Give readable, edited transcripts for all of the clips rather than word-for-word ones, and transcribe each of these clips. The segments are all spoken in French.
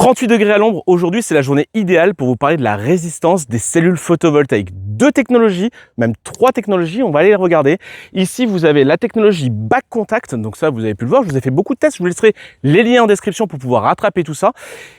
38 degrés à l'ombre, aujourd'hui c'est la journée idéale pour vous parler de la résistance des cellules photovoltaïques. 2 technologies, même 3 technologies, on va aller les regarder. Ici vous avez la technologie back contact, donc ça vous avez pu le voir, je vous ai fait beaucoup de tests, je vous laisserai les liens en description pour pouvoir rattraper tout ça.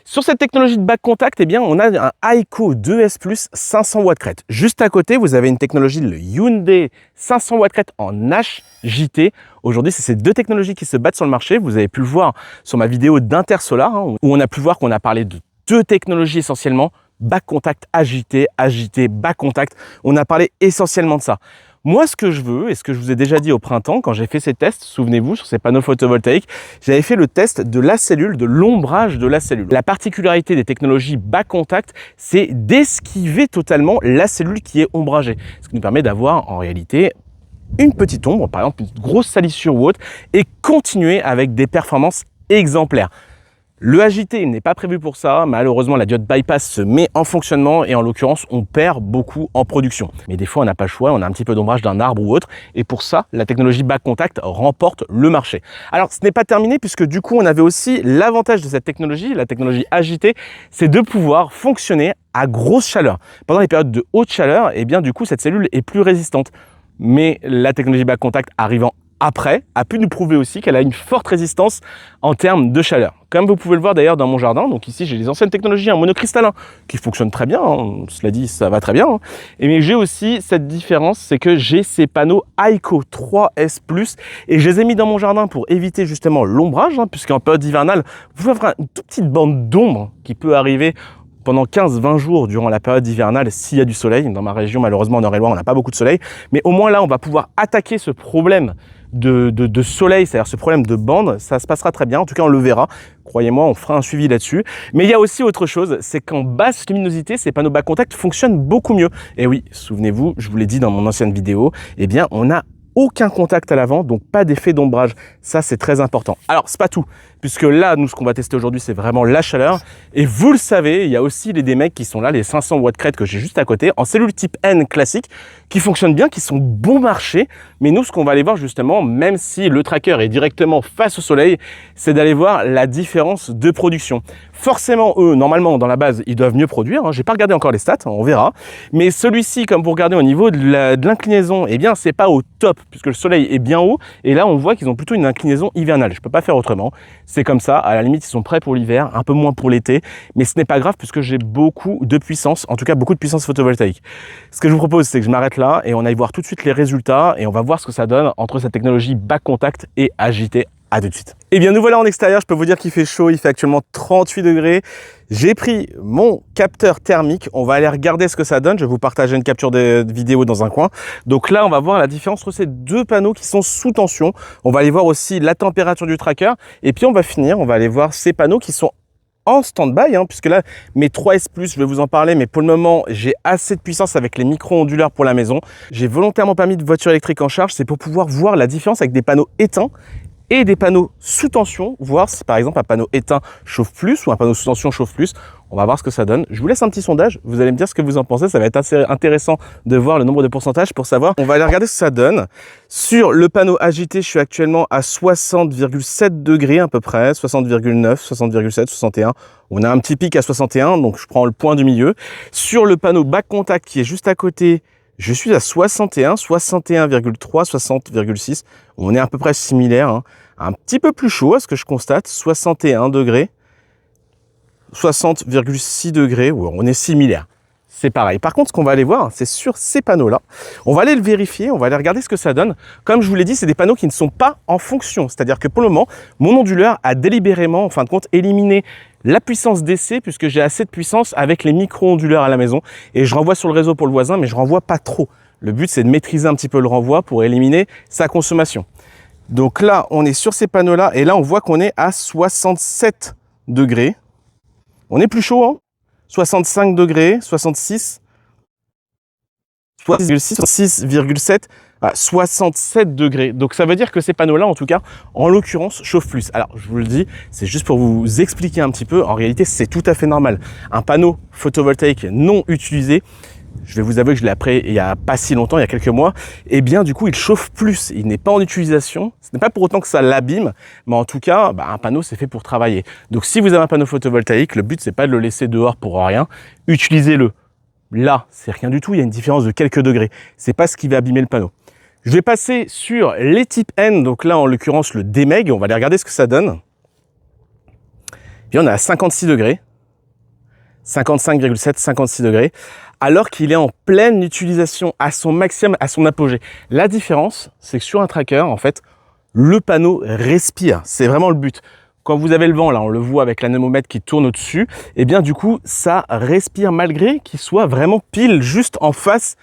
Sur cette technologie de back contact, eh bien, on a un Aiko 2S Plus 500 watts crête. Juste à côté, vous avez une technologie, le Hyundai 500 watts crête en HJT. Aujourd'hui, c'est ces 2 technologies qui se battent sur le marché. Vous avez pu le voir sur ma vidéo d'Intersolar, où on a pu voir qu'on a parlé de 2 technologies essentiellement, back contact HJT, HJT, back contact. On a parlé essentiellement de ça. Moi, ce que je veux, et ce que je vous ai déjà dit au printemps, quand j'ai fait ces tests, souvenez-vous, sur ces panneaux photovoltaïques, j'avais fait le test de la cellule, de l'ombrage de la cellule. La particularité des technologies back contact, c'est d'esquiver totalement la cellule qui est ombragée. Ce qui nous permet d'avoir, en réalité, une petite ombre, par exemple une grosse salissure ou autre, et continuer avec des performances exemplaires. Le HJT n'est pas prévu pour ça, malheureusement la diode bypass se met en fonctionnement et en l'occurrence on perd beaucoup en production. Mais des fois on n'a pas le choix, on a un petit peu d'ombrage d'un arbre ou autre et pour ça la technologie back contact remporte le marché. Alors ce n'est pas terminé puisque du coup on avait aussi l'avantage de cette technologie, la technologie HJT, c'est de pouvoir fonctionner à grosse chaleur. Pendant les périodes de haute chaleur, et bien du coup cette cellule est plus résistante. Mais la technologie back contact arrivant après a pu nous prouver aussi qu'elle a une forte résistance en termes de chaleur. Comme vous pouvez le voir d'ailleurs dans mon jardin, donc ici j'ai les anciennes technologies en monocristallin qui fonctionnent très bien, hein. Cela dit ça va très bien. Hein. Mais j'ai aussi cette différence, c'est que j'ai ces panneaux Aiko 3S Plus et je les ai mis dans mon jardin pour éviter justement l'ombrage, hein, puisqu'en période hivernale, vous pouvez avoir une toute petite bande d'ombre qui peut arriver pendant 15-20 jours durant la période hivernale s'il y a du soleil. Dans ma région, malheureusement, en Eure-et-Loire, on n'a pas beaucoup de soleil. Mais au moins là, on va pouvoir attaquer ce problème de soleil, c'est-à-dire ce problème de bande. Ça se passera très bien. En tout cas, on le verra. Croyez-moi, on fera un suivi là-dessus. Mais il y a aussi autre chose, c'est qu'en basse luminosité, ces panneaux back contact fonctionnent beaucoup mieux. Et oui, souvenez-vous, je vous l'ai dit dans mon ancienne vidéo, eh bien, on a aucun contact à l'avant, donc pas d'effet d'ombrage. Ça, c'est très important. Alors, c'est pas tout, puisque là, nous, ce qu'on va tester aujourd'hui, c'est vraiment la chaleur. Et vous le savez, il y a aussi des mecs qui sont là, les 500 watts crête que j'ai juste à côté, en cellule type N classique, qui fonctionnent bien, qui sont bon marché. Mais nous, ce qu'on va aller voir justement, même si le tracker est directement face au soleil, c'est d'aller voir la différence de production. Forcément, eux, normalement, dans la base, ils doivent mieux produire. Hein. J'ai pas regardé encore les stats, on verra. Mais celui-ci, comme vous regardez au niveau de l'inclinaison, eh bien, c'est pas au top, puisque le soleil est bien haut. Et là, on voit qu'ils ont plutôt une inclinaison hivernale. Je peux pas faire autrement. C'est comme ça. À la limite, ils sont prêts pour l'hiver, un peu moins pour l'été. Mais ce n'est pas grave, puisque j'ai beaucoup de puissance, en tout cas beaucoup de puissance photovoltaïque. Ce que je vous propose, c'est que je m'arrête là et on aille voir tout de suite les résultats et on va voir ce que ça donne entre cette technologie back contact et HJT. À tout de suite. Eh bien, nous voilà en extérieur. Je peux vous dire qu'il fait chaud. Il fait actuellement 38 degrés. J'ai pris mon capteur thermique. On va aller regarder ce que ça donne. Je vais vous partager une capture de vidéo dans un coin. Donc là, on va voir la différence entre ces 2 panneaux qui sont sous tension. On va aller voir aussi la température du tracker. Et puis, on va finir. On va aller voir ces panneaux qui sont en stand-by, hein, puisque là, mes 3S Plus, je vais vous en parler, mais pour le moment, j'ai assez de puissance avec les micro-onduleurs pour la maison. J'ai volontairement pas mis de voiture électrique en charge. C'est pour pouvoir voir la différence avec des panneaux éteints et des panneaux sous tension, voir si par exemple un panneau éteint chauffe plus ou un panneau sous tension chauffe plus. On va voir ce que ça donne. Je vous laisse un petit sondage, vous allez me dire ce que vous en pensez, ça va être assez intéressant de voir le nombre de pourcentages pour savoir. On va aller regarder ce que ça donne. Sur le panneau HJT, je suis actuellement à 60,7 degrés à peu près, 60,9, 60,7, 61. On a un petit pic à 61, donc je prends le point du milieu. Sur le panneau back contact qui est juste à côté, je suis à 61, 61,3, 60,6. On est à peu près similaire, hein. Un petit peu plus chaud à ce que je constate, 61 degrés, 60,6 degrés. Ouais, on est similaire. C'est pareil. Par contre, ce qu'on va aller voir, c'est sur ces panneaux-là. On va aller le vérifier, on va aller regarder ce que ça donne. Comme je vous l'ai dit, c'est des panneaux qui ne sont pas en fonction. C'est-à-dire que pour le moment, mon onduleur a délibérément, en fin de compte, éliminé la puissance d'essai puisque j'ai assez de puissance avec les micro-onduleurs à la maison. Et je renvoie sur le réseau pour le voisin, mais je renvoie pas trop. Le but, c'est de maîtriser un petit peu le renvoi pour éliminer sa consommation. Donc là, on est sur ces panneaux-là et là, on voit qu'on est à 67 degrés. On est plus chaud, hein? 65 degrés, 66, 6,7 à 67 degrés. Donc ça veut dire que ces panneaux-là, en tout cas, en l'occurrence, chauffent plus. Alors, je vous le dis, c'est juste pour vous expliquer un petit peu. En réalité, c'est tout à fait normal. Un panneau photovoltaïque non utilisé je vais vous avouer que je l'ai appris il y a pas si longtemps, il y a quelques mois, et bien du coup il chauffe plus, il n'est pas en utilisation, ce n'est pas pour autant que ça l'abîme, mais en tout cas un panneau c'est fait pour travailler. Donc si vous avez un panneau photovoltaïque, le but c'est pas de le laisser dehors pour rien, utilisez-le. Là c'est rien du tout, il y a une différence de quelques degrés, c'est pas ce qui va abîmer le panneau. Je vais passer sur les types N, donc là en l'occurrence le DMEG, on va aller regarder ce que ça donne. Et on est à 56 degrés. 55,7, 56 degrés, alors qu'il est en pleine utilisation, à son maximum, à son apogée. La différence, c'est que sur un tracker, en fait, le panneau respire. C'est vraiment le but. Quand vous avez le vent, là, on le voit avec l'anémomètre qui tourne au-dessus, et bien du coup, ça respire malgré qu'il soit vraiment pile juste en face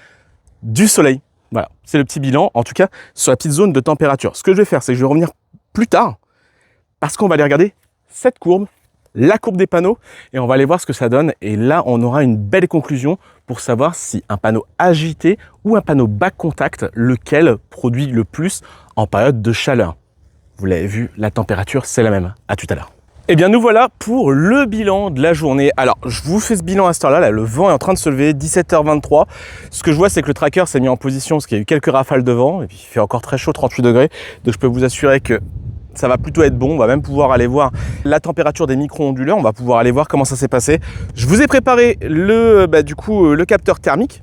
du soleil. Voilà, c'est le petit bilan, en tout cas, sur la petite zone de température. Ce que je vais faire, c'est que je vais revenir plus tard, parce qu'on va aller regarder cette courbe, la courbe des panneaux, et on va aller voir ce que ça donne. Et là, on aura une belle conclusion pour savoir si un panneau agité ou un panneau bas contact, lequel produit le plus en période de chaleur. Vous l'avez vu, la température, c'est la même. À tout à l'heure. Eh bien, nous voilà pour le bilan de la journée. Alors, je vous fais ce bilan à cette heure-là. Là, le vent est en train de se lever, 17h23. Ce que je vois, c'est que le tracker s'est mis en position parce qu'il y a eu quelques rafales de vent. Et puis, il fait encore très chaud, 38 degrés. Donc, je peux vous assurer que ça va plutôt être bon. On va même pouvoir aller voir la température des micro-onduleurs. On va pouvoir aller voir comment ça s'est passé. Je vous ai préparé le capteur thermique.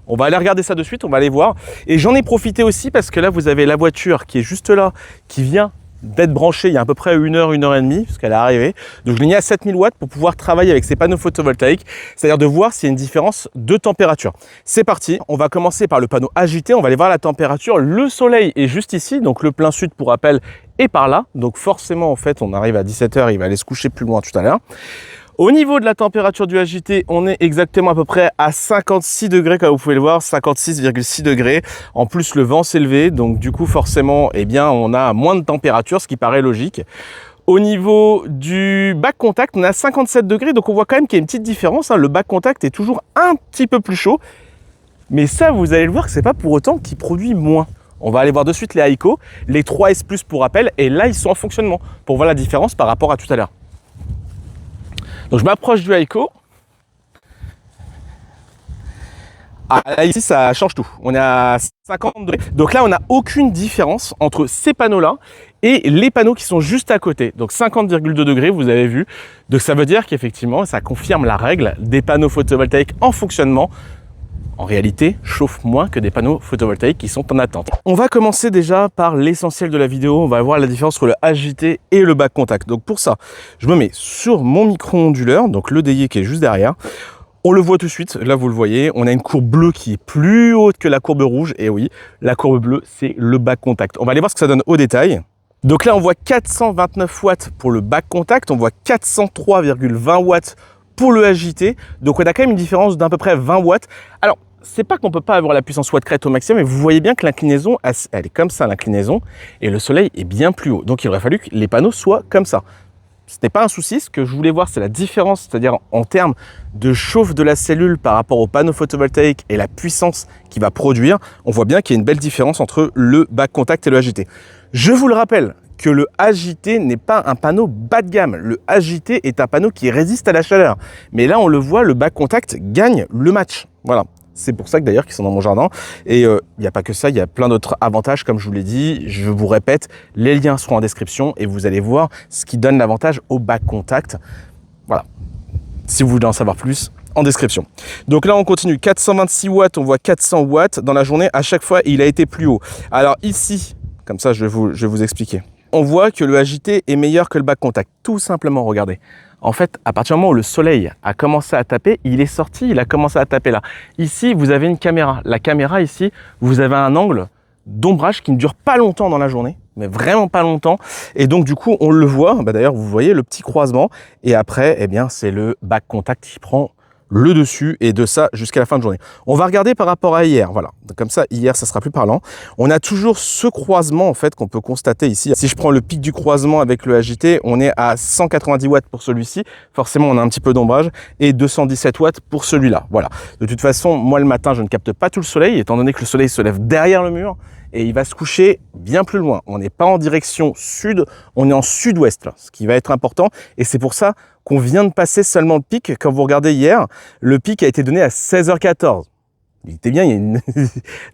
On va aller regarder ça de suite, on va aller voir. Et j'en ai profité aussi parce que là, vous avez la voiture qui est juste là, qui vient d'être branchée il y a à peu près 1 heure et demie, parce qu'elle est arrivée. Donc je l'ai mis à 7000 watts pour pouvoir travailler avec ces panneaux photovoltaïques, c'est-à-dire de voir s'il y a une différence de température. C'est parti, on va commencer par le panneau agité, on va aller voir la température. Le soleil est juste ici, donc le plein sud pour rappel est par là. Donc forcément, en fait, on arrive à 17h, il va aller se coucher plus loin tout à l'heure. Au niveau de la température du agité, on est exactement à peu près à 56 degrés, comme vous pouvez le voir, 56,6 degrés. En plus, le vent s'est levé, donc du coup, forcément, eh bien, on a moins de température, ce qui paraît logique. Au niveau du back contact, on est à 57 degrés, donc on voit quand même qu'il y a une petite différence. Le back contact est toujours un petit peu plus chaud, mais ça, vous allez le voir que c'est pas pour autant qu'il produit moins. On va aller voir de suite les Aiko, les 3S+ pour rappel, et là, ils sont en fonctionnement, pour voir la différence par rapport à tout à l'heure. Donc je m'approche du Aiko. Là, ici, ça change tout. On est à 50 degrés. Donc là, on n'a aucune différence entre ces panneaux-là et les panneaux qui sont juste à côté. Donc 50,2 degrés, vous avez vu. Donc ça veut dire qu'effectivement, ça confirme la règle des panneaux photovoltaïques en fonctionnement. En réalité, chauffe moins que des panneaux photovoltaïques qui sont en attente. On va commencer déjà par l'essentiel de la vidéo. On va voir la différence entre le agité et le back contact. Donc pour ça, je me mets sur mon micro-onduleur, donc le DI qui est juste derrière. On le voit tout de suite, là vous le voyez, on a une courbe bleue qui est plus haute que la courbe rouge. Et oui, la courbe bleue, c'est le back contact. On va aller voir ce que ça donne au détail. Donc là, on voit 429 watts pour le back contact, on voit 403,20 watts pour le agité. Donc on a quand même une différence d'à peu près 20 watts. Alors, c'est pas qu'on peut pas avoir la puissance watt crête au maximum, mais vous voyez bien que l'inclinaison, elle est comme ça, l'inclinaison, et le soleil est bien plus haut. Donc il aurait fallu que les panneaux soient comme ça. Ce n'est pas un souci, ce que je voulais voir, c'est la différence, c'est-à-dire en termes de chauffe de la cellule par rapport au panneau photovoltaïque et la puissance qu'il va produire. On voit bien qu'il y a une belle différence entre le back contact et le agité. Je vous le rappelle que le agité n'est pas un panneau bas de gamme. Le agité est un panneau qui résiste à la chaleur. Mais là, on le voit, le back contact gagne le match. Voilà. C'est pour ça que d'ailleurs qu'ils sont dans mon jardin. Et il n'y a pas que ça, il y a plein d'autres avantages, comme je vous l'ai dit. Je vous répète, les liens seront en description et vous allez voir ce qui donne l'avantage au back contact. Voilà. Si vous voulez en savoir plus, en description. Donc là, on continue. 426 watts, on voit 400 watts dans la journée. À chaque fois, il a été plus haut. Alors ici, comme ça, je vais vous expliquer. On voit que le agité est meilleur que le back contact. Tout simplement, regardez. En fait, à partir du moment où le soleil a commencé à taper, il est sorti, il a commencé à taper là. Ici, vous avez une caméra. La caméra, ici, vous avez un angle d'ombrage qui ne dure pas longtemps dans la journée, mais vraiment pas longtemps. Et donc, du coup, on le voit. D'ailleurs, vous voyez le petit croisement. Et après, eh bien, c'est le back contact qui prend le dessus et de ça jusqu'à la fin de journée. On va regarder par rapport à hier, voilà. Donc comme ça, hier, ça sera plus parlant. On a toujours ce croisement, en fait, qu'on peut constater ici. Si je prends le pic du croisement avec le agité, on est à 190 watts pour celui-ci. Forcément, on a un petit peu d'ombrage et 217 watts pour celui-là. Voilà. De toute façon, moi, le matin, je ne capte pas tout le soleil, étant donné que le soleil se lève derrière le mur et il va se coucher bien plus loin. On n'est pas en direction sud, on est en sud-ouest, ce qui va être important. Et c'est pour ça qu'on vient de passer seulement le pic. Quand vous regardez hier, le pic a été donné à 16h14. il était bien, il y a une...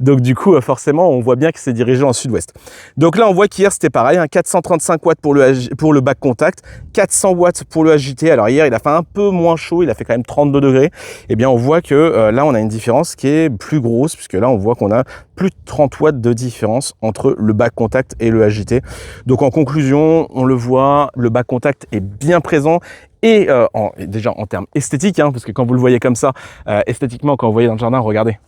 donc du coup forcément on voit bien que c'est dirigé en sud-ouest. Donc là on voit qu'hier c'était pareil, hein, 435 watts pour le back contact, 400 watts pour le AJT. Alors hier il a fait un peu moins chaud, il a fait quand même 32 degrés. Et bien on voit que là on a une différence qui est plus grosse, puisque là on voit qu'on a plus de 30 watts de différence entre le back contact et le AJT. Donc en conclusion, on le voit, le back contact est bien présent. Et déjà en termes esthétiques, hein, parce que quand vous le voyez comme ça, esthétiquement, quand vous voyez dans le jardin, regardez.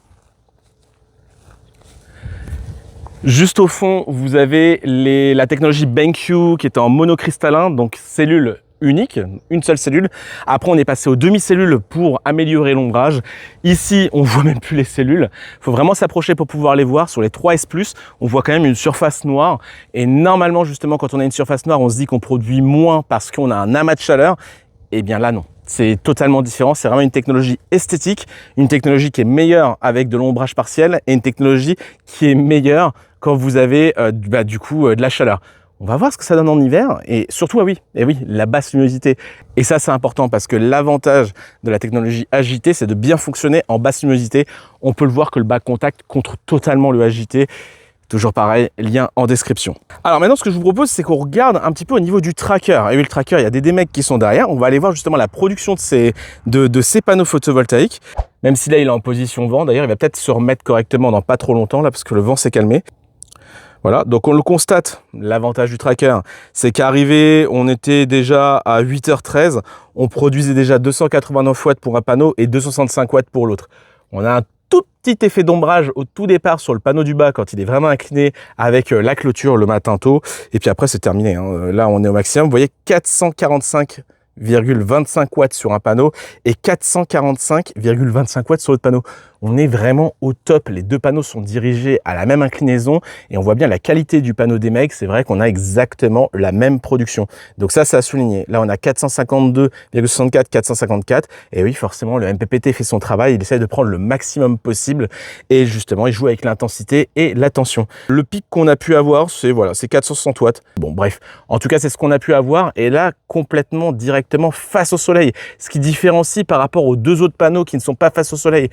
Juste au fond, vous avez la technologie BenQ qui est en monocristallin, donc cellule unique, une seule cellule. Après, on est passé aux demi-cellules pour améliorer l'ombrage. Ici, on voit même plus les cellules. Il faut vraiment s'approcher pour pouvoir les voir. Sur les 3S+, on voit quand même une surface noire. Et normalement, justement, quand on a une surface noire, on se dit qu'on produit moins parce qu'on a un amas de chaleur. Eh bien là, non. C'est totalement différent. C'est vraiment une technologie esthétique, une technologie qui est meilleure avec de l'ombrage partiel et une technologie qui est meilleure quand vous avez du coup de la chaleur. On va voir ce que ça donne en hiver et surtout, ah oui, la basse luminosité. Et ça, c'est important parce que l'avantage de la technologie AJT, c'est de bien fonctionner en basse luminosité. On peut le voir que le back contact contre totalement le AJT. Toujours pareil, lien en description. Alors maintenant, ce que je vous propose, c'est qu'on regarde un petit peu au niveau du tracker. Et oui, le tracker, il y a des mecs qui sont derrière. On va aller voir justement la production de ces panneaux photovoltaïques. Même si là, il est en position vent. D'ailleurs, il va peut-être se remettre correctement dans pas trop longtemps, là, parce que le vent s'est calmé. Voilà, donc on le constate, l'avantage du tracker, c'est qu'arrivé, on était déjà à 8h13, on produisait déjà 289 watts pour un panneau et 265 watts pour l'autre. On a un tout petit effet d'ombrage au tout départ sur le panneau du bas quand il est vraiment incliné avec la clôture le matin tôt, et puis après c'est terminé, hein. Là on est au maximum, vous voyez 445,25 watts sur un panneau et 445,25 watts sur l'autre panneau. On est vraiment au top. Les deux panneaux sont dirigés à la même inclinaison et on voit bien la qualité du panneau des mecs. C'est vrai qu'on a exactement la même production. Donc ça, c'est à souligner. Là, on a 452,64, 454. Et oui, forcément, le MPPT fait son travail. Il essaie de prendre le maximum possible et justement, il joue avec l'intensité et la tension. Le pic qu'on a pu avoir, c'est 460 watts. Bon, bref. En tout cas, c'est ce qu'on a pu avoir. Et là, complètement directement face au soleil. Ce qui différencie par rapport aux deux autres panneaux qui ne sont pas face au soleil.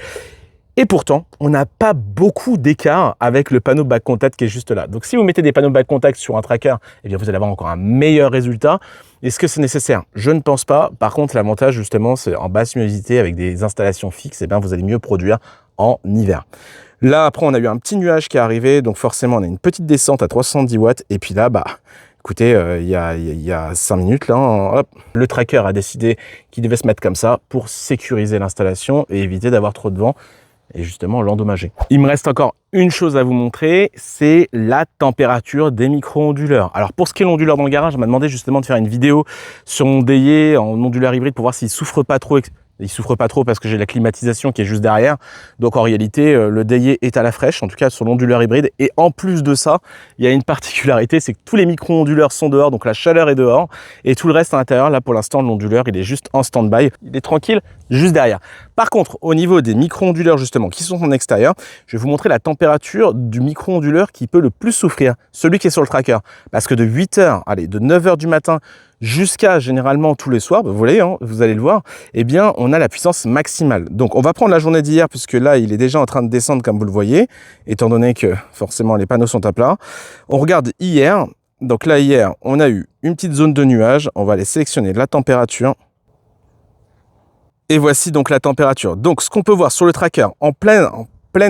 Et pourtant, on n'a pas beaucoup d'écart avec le panneau back contact qui est juste là. Donc si vous mettez des panneaux back contact sur un tracker, eh bien vous allez avoir encore un meilleur résultat. Est-ce que c'est nécessaire? Je ne pense pas. Par contre, l'avantage justement, c'est en basse luminosité avec des installations fixes, eh bien vous allez mieux produire en hiver. Là, après, on a eu un petit nuage qui est arrivé, donc forcément, on a une petite descente à 370 watts. Et puis là, écoutez, il y a 5 minutes, là, hop, le tracker a décidé qu'il devait se mettre comme ça pour sécuriser l'installation et éviter d'avoir trop de vent et justement l'endommager. Il me reste encore une chose à vous montrer, c'est la température des micro-onduleurs. Alors pour ce qui est l'onduleur dans le garage, on m'a demandé justement de faire une vidéo sur mon Deyer en onduleur hybride pour voir s'il souffre pas trop. Il souffre pas trop parce que j'ai la climatisation qui est juste derrière. Donc en réalité, le Deyer est à la fraîche, en tout cas sur l'onduleur hybride. Et en plus de ça, il y a une particularité, c'est que tous les micro-onduleurs sont dehors, donc la chaleur est dehors. Et tout le reste à l'intérieur, là pour l'instant, l'onduleur, il est juste en stand-by. Il est tranquille, juste derrière. Par contre, au niveau des micro-onduleurs justement, qui sont en extérieur, je vais vous montrer la température du micro-onduleur qui peut le plus souffrir, celui qui est sur le tracker. Parce que de 9h du matin, jusqu'à généralement tous les soirs, vous voyez, hein, vous allez le voir, eh bien on a la puissance maximale. Donc on va prendre la journée d'hier puisque là il est déjà en train de descendre comme vous le voyez, étant donné que forcément les panneaux sont à plat. On regarde hier, donc là hier on a eu une petite zone de nuages, on va aller sélectionner la température. Et voici donc la température. Donc ce qu'on peut voir sur le tracker en pleine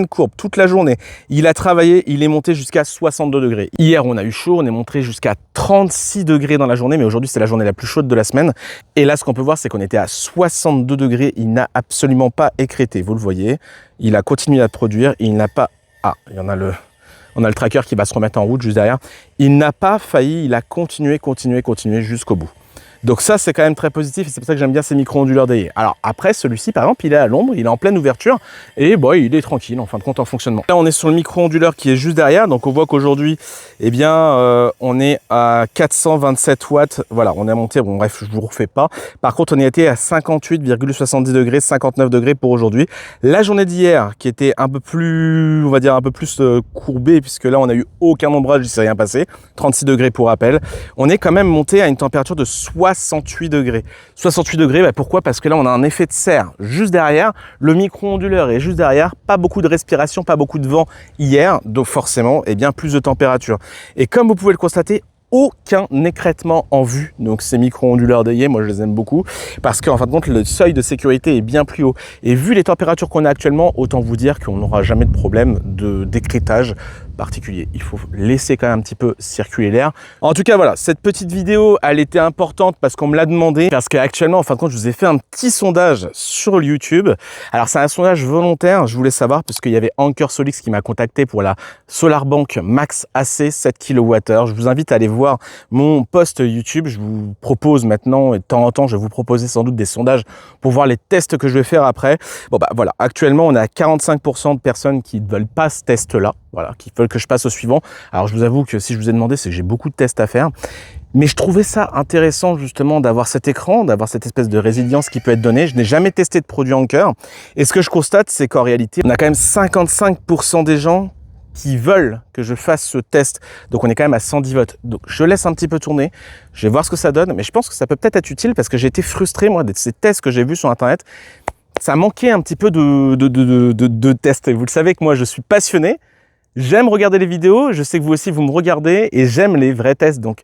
courbe toute la journée. Il a travaillé, il est monté jusqu'à 62 degrés. Hier, on a eu chaud, on est monté jusqu'à 36 degrés dans la journée, mais aujourd'hui, c'est la journée la plus chaude de la semaine. Et là, ce qu'on peut voir, c'est qu'on était à 62 degrés. Il n'a absolument pas écrété, vous le voyez. Il a continué à produire, il n'a pas... Ah, on a le tracker qui va se remettre en route juste derrière. Il n'a pas failli, il a continué jusqu'au bout. Donc ça, c'est quand même très positif et c'est pour ça que j'aime bien ces micro-onduleurs Deyer. Alors après, celui-ci, par exemple, il est à l'ombre, il est en pleine ouverture et il est tranquille, en fin de compte, en fonctionnement. Là, on est sur le micro-onduleur qui est juste derrière. Donc on voit qu'aujourd'hui, eh bien, on est à 427 watts. Voilà, on est monté, bon bref, je vous refais pas. Par contre, on était à 58,70 degrés, 59 degrés pour aujourd'hui. La journée d'hier, qui était un peu plus, on va dire, un peu plus courbée, puisque là, on n'a eu aucun ombrage, il ne s'est rien passé. 36 degrés pour rappel. On est quand même monté à une température de 60 68 degrés. 68 degrés, bah pourquoi? Parce que là, on a un effet de serre juste derrière. Le micro-onduleur est juste derrière. Pas beaucoup de respiration, pas beaucoup de vent hier. Donc forcément, eh bien, plus de température. Et comme vous pouvez le constater, aucun écrêtement en vue. Donc ces micro-onduleurs d'œillet, moi je les aime beaucoup parce qu'en fin de compte le seuil de sécurité est bien plus haut. Et vu les températures qu'on a actuellement, autant vous dire qu'on n'aura jamais de problème d'écrêtage particulier. Il faut laisser quand même un petit peu circuler l'air. En tout cas voilà, cette petite vidéo elle était importante parce qu'on me l'a demandé, parce qu'actuellement en fin de compte je vous ai fait un petit sondage sur YouTube. Alors c'est un sondage volontaire, je voulais savoir parce qu'il y avait Anker Solix qui m'a contacté pour la SolarBank Max AC 7 kWh. Je vous invite à aller voir mon post YouTube. Je vous propose maintenant, et de temps en temps je vais vous proposer sans doute des sondages pour voir les tests que je vais faire après. Bon bah voilà, actuellement on a 45% de personnes qui ne veulent pas ce test là, voilà, qui veulent que je passe au suivant. Alors je vous avoue que si je vous ai demandé, c'est que j'ai beaucoup de tests à faire. Mais je trouvais ça intéressant justement d'avoir cet écran, d'avoir cette espèce de résilience qui peut être donnée. Je n'ai jamais testé de produit Anker. Et ce que je constate, c'est qu'en réalité, on a quand même 55% des gens qui veulent que je fasse ce test. Donc on est quand même à 110 votes. Donc je laisse un petit peu tourner. Je vais voir ce que ça donne. Mais je pense que ça peut peut-être être utile parce que j'ai été frustré, moi, de ces tests que j'ai vus sur Internet. Ça manquait un petit peu de tests. Et vous le savez que moi, je suis passionné. J'aime regarder les vidéos, je sais que vous aussi vous me regardez et j'aime les vrais tests, donc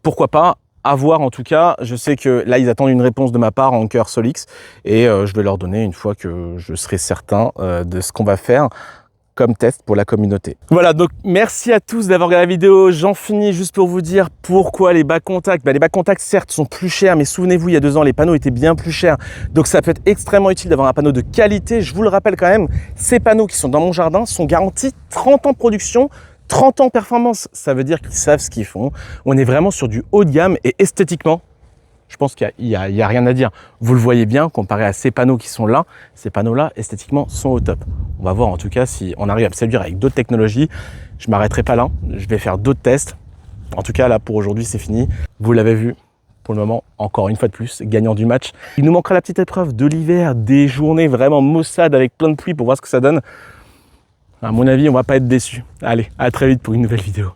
pourquoi pas, à voir en tout cas. Je sais que là ils attendent une réponse de ma part en Anker Solix et je vais leur donner une fois que je serai certain de ce qu'on va faire comme test pour la communauté. Voilà, donc merci à tous d'avoir regardé la vidéo. J'en finis juste pour vous dire pourquoi les bas contacts. Les bas contacts certes sont plus chers, mais souvenez-vous, il y a 2 ans, les panneaux étaient bien plus chers. Donc ça peut être extrêmement utile d'avoir un panneau de qualité. Je vous le rappelle quand même, ces panneaux qui sont dans mon jardin sont garantis 30 ans de production, 30 ans de performance. Ça veut dire qu'ils savent ce qu'ils font. On est vraiment sur du haut de gamme et esthétiquement, je pense qu'il n'y a rien à dire. Vous le voyez bien, comparé à ces panneaux qui sont là, ces panneaux-là, esthétiquement, sont au top. On va voir en tout cas si on arrive à me séduire avec d'autres technologies. Je ne m'arrêterai pas là, je vais faire d'autres tests. En tout cas, là, pour aujourd'hui, c'est fini. Vous l'avez vu, pour le moment, encore une fois de plus, gagnant du match. Il nous manquera la petite épreuve de l'hiver, des journées vraiment maussades avec plein de pluie pour voir ce que ça donne. À mon avis, on ne va pas être déçus. Allez, à très vite pour une nouvelle vidéo.